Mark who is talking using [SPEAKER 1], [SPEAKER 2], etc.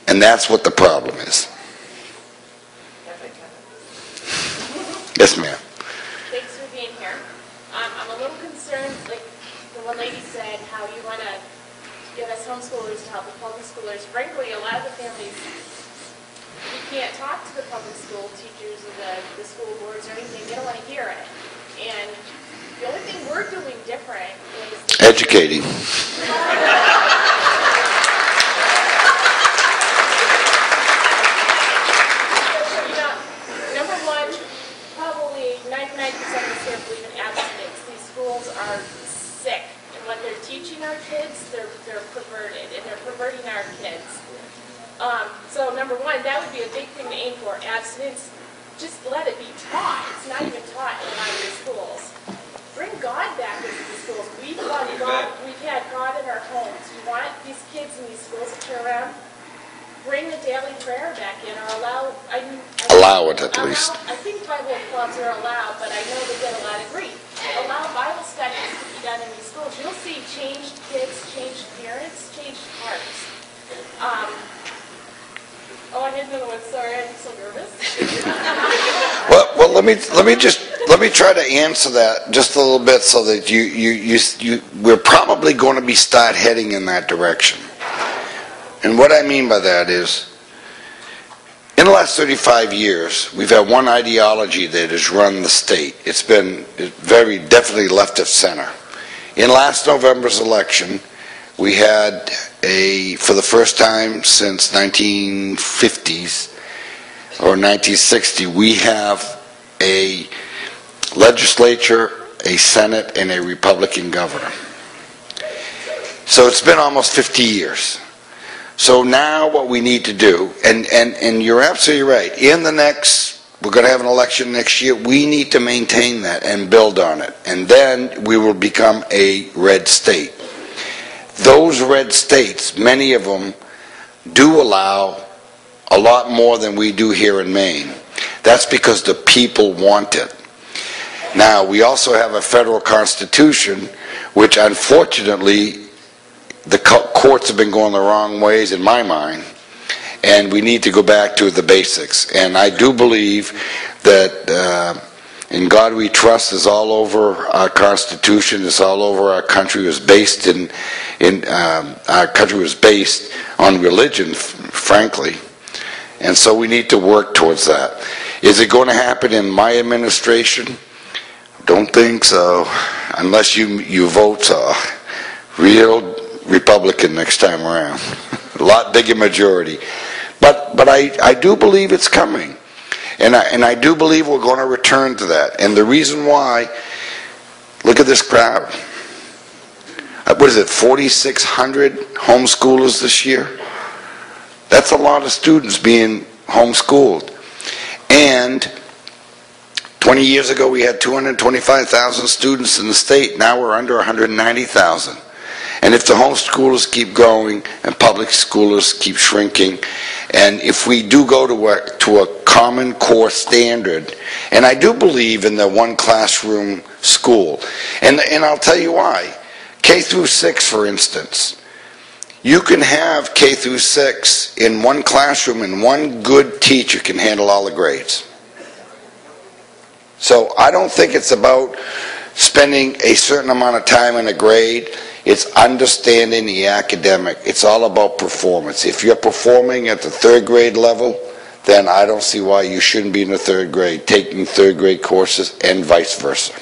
[SPEAKER 1] And that's what the problem is. Yes, ma'am.
[SPEAKER 2] Thanks for being here. I'm a little concerned, like the one lady said, how you want to get us homeschoolers to help the public schoolers. Frankly, a lot of the families, you can't talk to the public school teachers or the school boards or anything. They don't want to hear it. And the only thing we're doing different is
[SPEAKER 1] educating.
[SPEAKER 2] Number one, probably 99% of us here believe in abstinence. These schools are sick. And what they're teaching our kids, they're perverted. And they're perverting our kids. So number one, that would be a big thing to aim for. Abstinence, just let it be taught. It's not even taught in a lot of these schools. Bring God back into the schools. We've had God in our homes. You want these kids in these schools to turn around? Bring the daily prayer back in, or allow
[SPEAKER 1] it at least.
[SPEAKER 2] I think Bible clubs are allowed, but I know they get a lot of grief. Allow Bible studies to be done in these schools. You'll see changed kids, changed parents, changed hearts. I had another one. Sorry, I'm so nervous.
[SPEAKER 1] Well, let me try to answer that just a little bit so that we're probably going to start heading in that direction. And what I mean by that is, in the last 35 years, we've had one ideology that has run the state. It's been very definitely left of center. In last November's election, we had for the first time since 1950s or 1960, we have a legislature, a Senate, and a Republican governor. So it's been almost 50 years. So now what we need to do, and you're absolutely right, we're going to have an election next year, we need to maintain that and build on it. And then we will become a red state. Those red states, many of them, do allow a lot more than we do here in Maine. That's because the people want it. Now, we also have a federal constitution, which unfortunately the courts have been going the wrong ways in my mind, and we need to go back to the basics. And I do believe that in God we trust is all over our Constitution, it's all over our country. It was based our country was based on religion, frankly, and so we need to work towards that. Is it going to happen in my administration? Don't think so, unless you vote real Republican next time around. A lot bigger majority. But I do believe it's coming. And I do believe we're going to return to that. And the reason why, look at this crowd. What is it, 4,600 homeschoolers this year? That's a lot of students being homeschooled. And 20 years ago we had 225,000 students in the state. Now we're under 190,000. And if the homeschoolers keep growing and public schoolers keep shrinking, and if we do go to a common core standard, and I do believe in the one classroom school, and I'll tell you why. K through 6, for instance, you can have K through 6 in one classroom, and one good teacher can handle all the grades. So I don't think it's about spending a certain amount of time in a grade. It's understanding the academic. It's all about performance. If you're performing at the 3rd grade level, then I don't see why you shouldn't be in the 3rd grade taking 3rd grade courses, and vice versa.